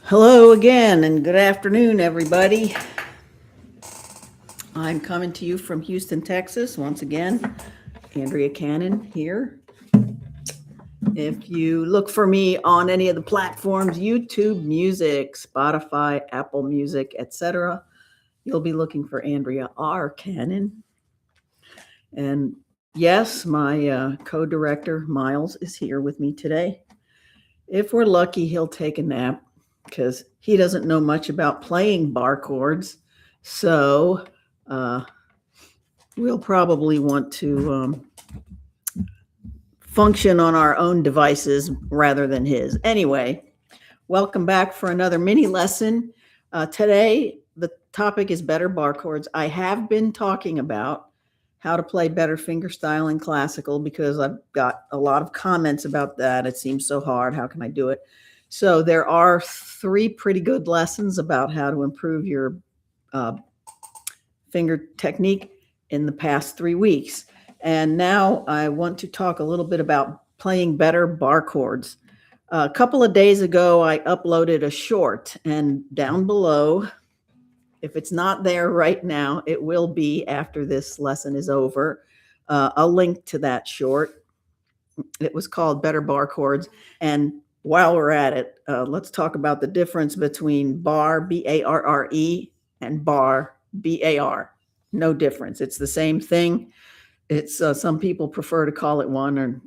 Hello again, and good afternoon, everybody. I'm coming to you from Houston, Texas. Once again, Andrea Cannon here. If you look for me on any of the platforms, YouTube Music, Spotify, Apple Music, etc., you'll be looking for Andrea R. Cannon. And yes, my co-director, Miles, is here with me today. If we're lucky, he'll take a nap because he doesn't know much about playing bar chords. So we'll probably want to function on our own devices rather than his. Anyway, welcome back for another mini lesson. Today, the topic is better bar chords. I have been talking about how to play better fingerstyle in classical because I've got a lot of comments about that. It seems so hard. How can I do it? So there are 3 pretty good lessons about how to improve your finger technique in the past 3 weeks. And now I want to talk a little bit about playing better bar chords. A couple of days ago, I uploaded a short, and down below, if it's not there right now, it will be after this lesson is over, a link to that short. It was called Better Bar Chords. And while we're at it, let's talk about the difference between bar, B-A-R-R-E, and bar, B-A-R. No difference. It's the same thing. It's some people prefer to call it one, and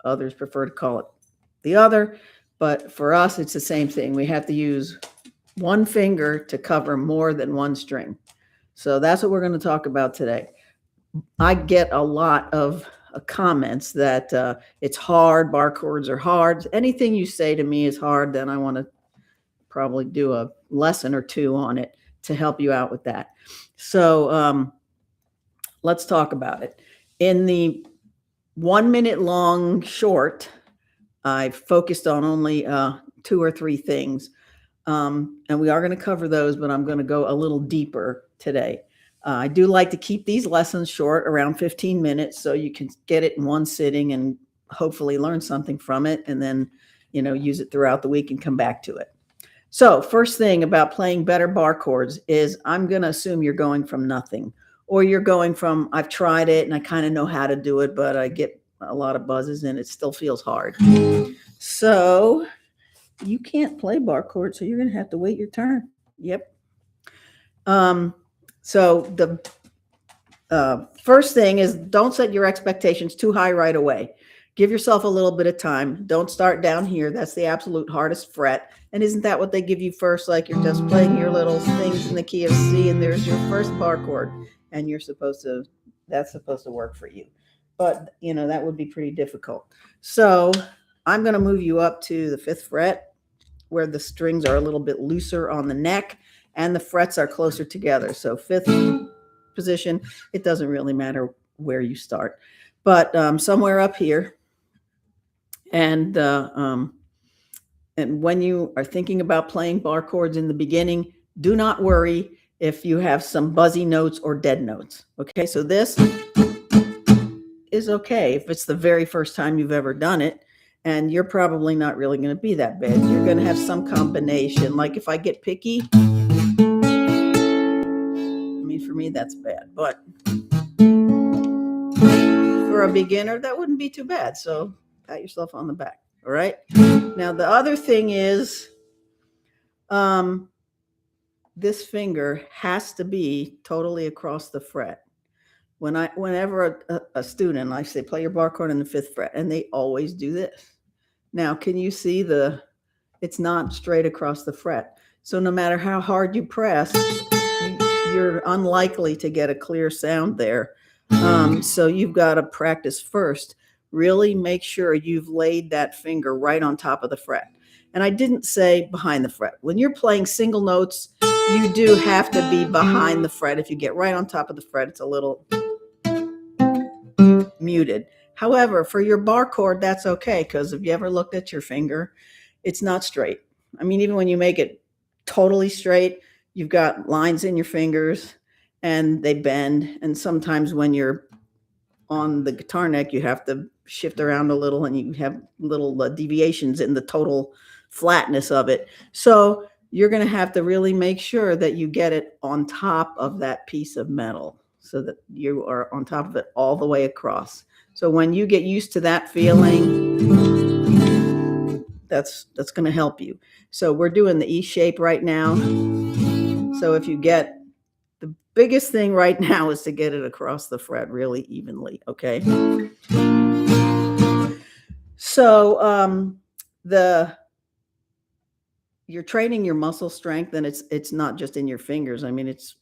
others prefer to call it the other. But for us, it's the same thing. We have to use one finger to cover more than one string. So that's what we're going to talk about today. I get a lot of comments that it's hard, bar chords are hard. Anything you say to me is hard, then I want to probably do a lesson or 2 on it to help you out with that. So let's talk about it. In the 1 minute long short, I focused on only 2 or 3 things. And we are going to cover those, but I'm going to go a little deeper today. I do like to keep these lessons short, around 15 minutes, so you can get it in one sitting and hopefully learn something from it, and then, use it throughout the week and come back to it. So first thing about playing better bar chords is I'm going to assume you're going from nothing, or you're going from, I've tried it and I kind of know how to do it, but I get a lot of buzzes and it still feels hard. So you can't play bar chords, so you're going to have to wait your turn. Yep. So the first thing is, don't set your expectations too high right away. Give yourself a little bit of time. Don't start down here. That's the absolute hardest fret. And isn't that what they give you first? Like you're just playing your little things in the key of C, and there's your first bar chord, and that's supposed to work for you. But, that would be pretty difficult. So I'm going to move you up to the 5th fret, where the strings are a little bit looser on the neck and the frets are closer together. So 5th position, it doesn't really matter where you start, but somewhere up here. And when you are thinking about playing bar chords in the beginning, do not worry if you have some buzzy notes or dead notes. Okay, so this is okay if it's the very first time you've ever done it, and you're probably not really going to be that bad. You're going to have some combination. Like if I get picky, for me, that's bad. But for a beginner, that wouldn't be too bad. So pat yourself on the back. All right. Now, the other thing is this finger has to be totally across the fret. Whenever a student, I say, play your bar chord in the 5th fret, and they always do this. Now, can you see it's not straight across the fret. So no matter how hard you press, you're unlikely to get a clear sound there. So you've got to practice first. Really make sure you've laid that finger right on top of the fret. And I didn't say behind the fret. When you're playing single notes, you do have to be behind the fret. If you get right on top of the fret, it's a little muted. However, for your bar chord, that's okay, because if you ever looked at your finger, it's not straight. I mean, even when you make it totally straight, you've got lines in your fingers and they bend. And sometimes when you're on the guitar neck, you have to shift around a little and you have little deviations in the total flatness of it. So you're going to have to really make sure that you get it on top of that piece of metal so that you are on top of it all the way across. So when you get used to that feeling, that's going to help you. So we're doing the E shape right now. So if you get, the biggest thing right now is to get it across the fret really evenly, okay? So you're training your muscle strength, and it's not just in your fingers. I mean, it's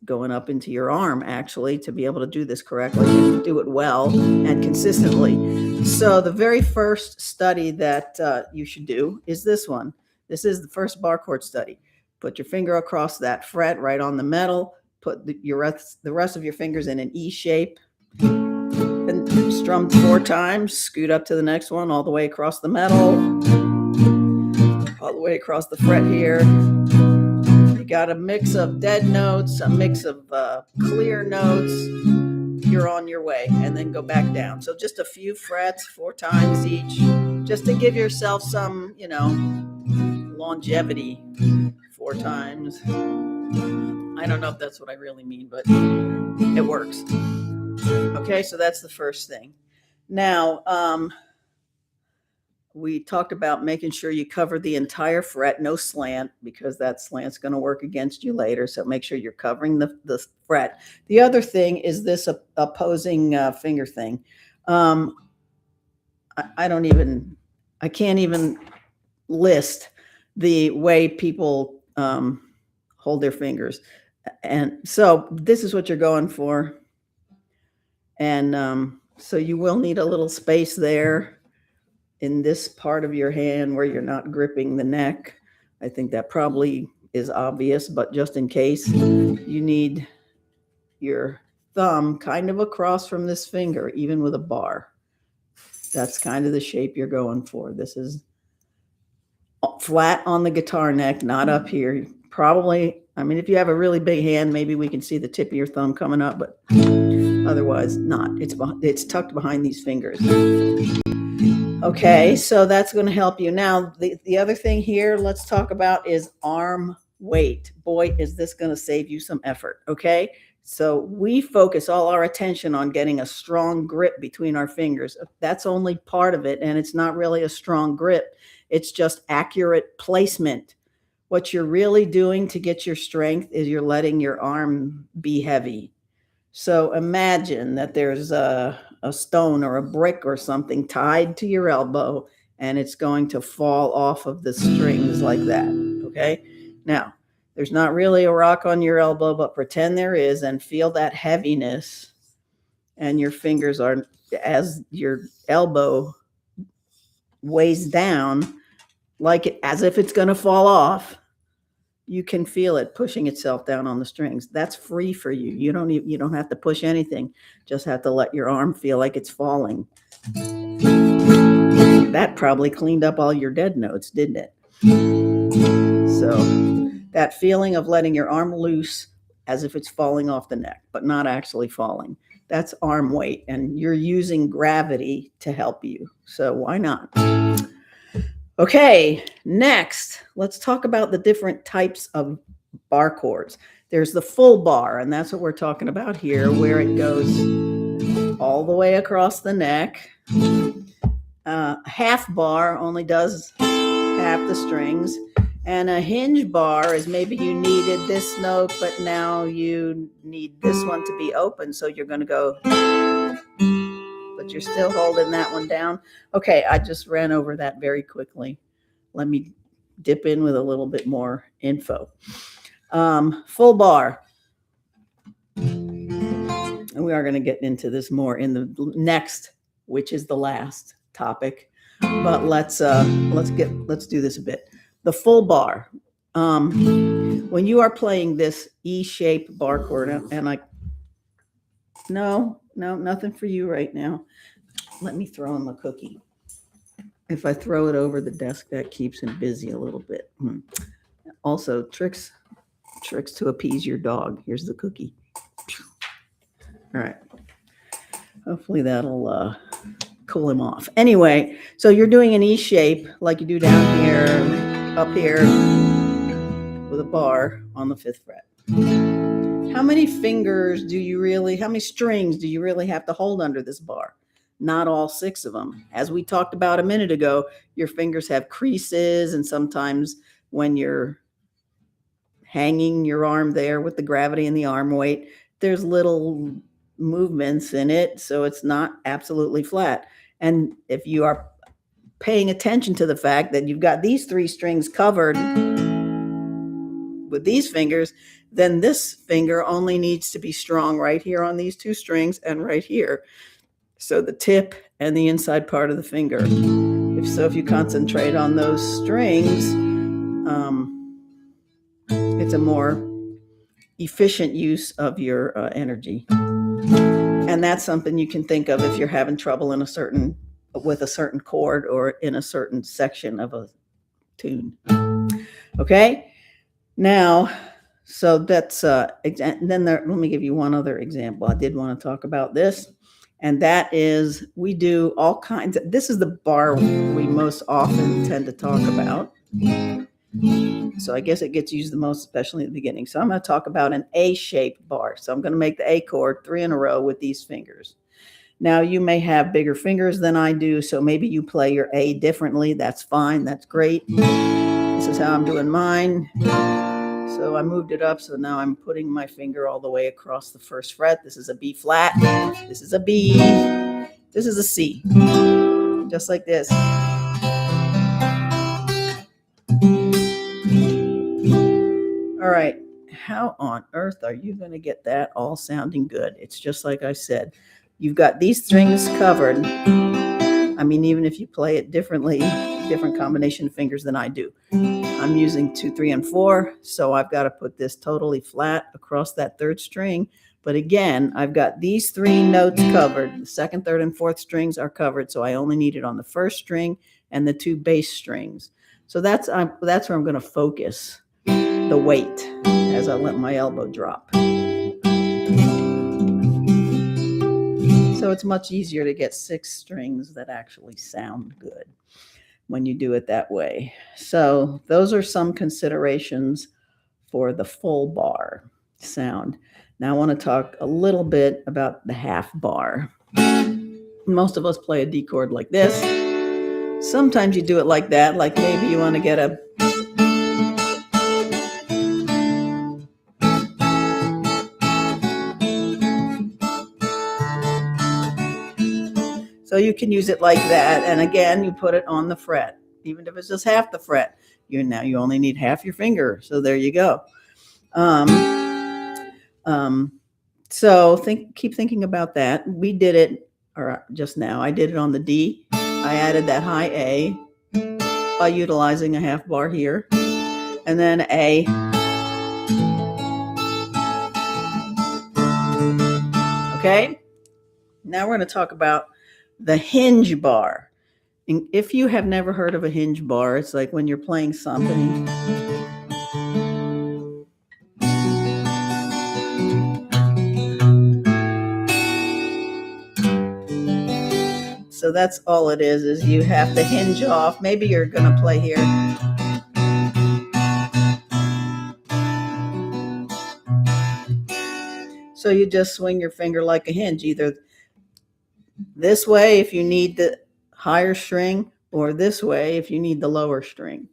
going up into your arm actually to be able to do this correctly and do it well and consistently. So the very first study that you should do is this one. This is the first bar chord study. Put your finger across that fret right on the metal. Put the rest of your fingers in an E shape and strum 4 times. Scoot up to the next one all the way across the metal, all the way across the fret here. You got a mix of dead notes, a mix of clear notes. You're on your way, and then go back down. So just a few frets, 4 times each, just to give yourself some, longevity. 4 times. I don't know if that's what I really mean, but it works. Okay, so that's the first thing. Now, we talked about making sure you cover the entire fret, no slant, because that slant's going to work against you later. So make sure you're covering the fret. The other thing is this opposing finger thing. I can't even list the way people hold their fingers. And so this is what you're going for. And so you will need a little space there in this part of your hand where you're not gripping the neck. I think that probably is obvious, but just in case, you need your thumb kind of across from this finger, even with a bar. That's kind of the shape you're going for. This is flat on the guitar neck, not up here. Probably, I mean, if you have a really big hand, maybe we can see the tip of your thumb coming up, but otherwise not. It's tucked behind these fingers. Okay, so that's going to help you. Now, the other thing here, let's talk about is arm weight. Boy, is this going to save you some effort, okay? So we focus all our attention on getting a strong grip between our fingers. That's only part of it, and it's not really a strong grip. It's just accurate placement. What you're really doing to get your strength is you're letting your arm be heavy. So imagine that there's a stone or a brick or something tied to your elbow, and it's going to fall off of the strings like that, okay? Now, there's not really a rock on your elbow, but pretend there is, and feel that heaviness, and your fingers are, as your elbow weighs down, as if it's going to fall off. You can feel it pushing itself down on the strings. That's free for you. You don't have to push anything. Just have to let your arm feel like it's falling. That probably cleaned up all your dead notes, didn't it? So that feeling of letting your arm loose as if it's falling off the neck, but not actually falling. That's arm weight, and you're using gravity to help you. So why not? Okay, next, let's talk about the different types of bar chords. There's the full bar, and that's what we're talking about here, where it goes all the way across the neck. Half bar only does half the strings. And a hinge bar is maybe you needed this note, but now you need this one to be open, so you're going to go, but you're still holding that one down. Okay, I just ran over that very quickly. Let me dip in with a little bit more info. Full bar. And we are going to get into this more in the next, which is the last topic. But let's do this a bit. The full bar. When you are playing this E-shaped bar chord, and no, nothing for you right now. Let me throw him a cookie. If I throw it over the desk, that keeps him busy a little bit. Also, tricks to appease your dog. Here's the cookie. All right. Hopefully that'll cool him off. Anyway, so you're doing an E shape like you do down here, up here. with a bar on the 5th fret. How many strings do you really have to hold under this bar? Not all 6 of them. As we talked about a minute ago, your fingers have creases, and sometimes when you're hanging your arm there with the gravity and the arm weight, there's little movements in it, so it's not absolutely flat. And if you are paying attention to the fact that you've got these 3 strings covered with these fingers, then this finger only needs to be strong right here on these 2 strings and right here. So the tip and the inside part of the finger. If you concentrate on those strings, it's a more efficient use of your energy. And that's something you can think of if you're having trouble with a certain chord or in a certain section of a tune. Okay? Now, so that's let me give you one other example. I did want to talk about this, and that is we do all kinds of, this is the bar we most often tend to talk about. So I guess it gets used the most, especially in the beginning. So I'm going to talk about an A-shaped bar. So I'm going to make the A chord 3 in a row with these fingers. Now you may have bigger fingers than I do, so maybe you play your A differently. That's fine. That's great. This is how I'm doing mine. So I moved it up, so now I'm putting my finger all the way across the 1st fret. This is a B flat. This is a B. This is a C. Just like this. All right, how on earth are you going to get that all sounding good? It's just like I said. You've got these strings covered. I mean, even if you play it differently, different combination of fingers than I do. I'm using 2, 3, and 4, so I've got to put this totally flat across that 3rd string. But again, I've got these 3 notes covered. The 2nd, 3rd, and 4th strings are covered, so I only need it on the 1st string and the 2 bass strings. So that's where I'm going to focus the weight as I let my elbow drop. So it's much easier to get 6 strings that actually sound good when you do it that way. So those are some considerations for the full bar sound. Now I want to talk a little bit about the half bar. Most of us play a D chord like this. Sometimes you do it like that, like maybe you want to get a So you can use it like that. And again, you put it on the fret. Even if it's just half the fret, you only need half your finger. So there you go. So keep thinking about that. We did it just now. I did it on the D. I added that high A by utilizing a half bar here. And then A. Okay? Now we're going to talk about the hinge bar. And if you have never heard of a hinge bar, it's like when you're playing something. So that's all it is you have to hinge off. Maybe you're going to play here. So you just swing your finger like a hinge, either this way if you need the higher string, or this way if you need the lower string.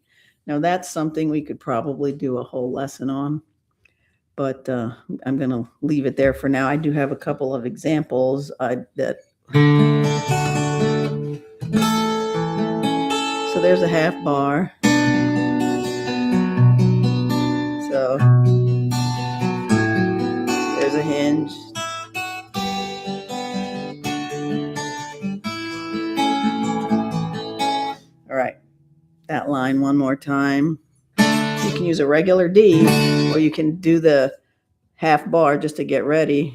Now that's something we could probably do a whole lesson on, but I'm going to leave it there for now. I do have a couple of examples that. So there's a half bar. So there's a hinge. All right, that line one more time. You can use a regular D, or you can do the half bar just to get ready.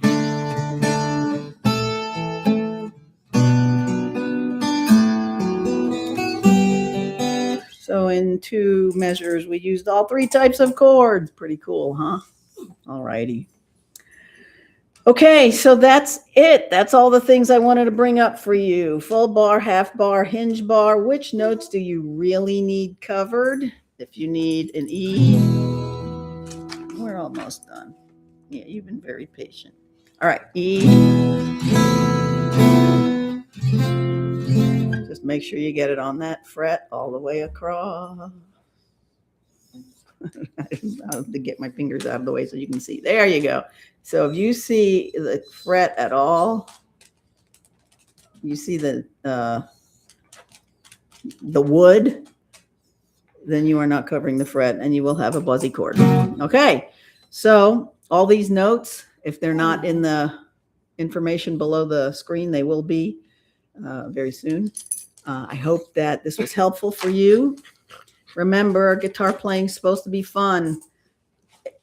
So in 2 measures, we used all 3 types of chords. Pretty cool, huh? All righty. Okay, so that's it. That's all the things I wanted to bring up for you. Full bar, half bar, hinge bar. Which notes do you really need covered? If you need an E, we're almost done. Yeah, you've been very patient. All right, E. Just make sure you get it on that fret all the way across. I have to get my fingers out of the way so you can see. There you go. So if you see the fret at all, you see the wood, then you are not covering the fret and you will have a buzzy chord. Okay, so all these notes, if they're not in the information below the screen, they will be very soon. I hope that this was helpful for you. Remember, guitar playing is supposed to be fun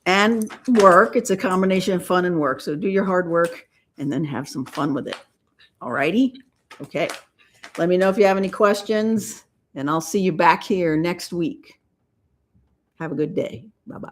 and work. It's a combination of fun and work. So do your hard work and then have some fun with it. All righty? Okay. Let me know if you have any questions, and I'll see you back here next week. Have a good day. Bye-bye.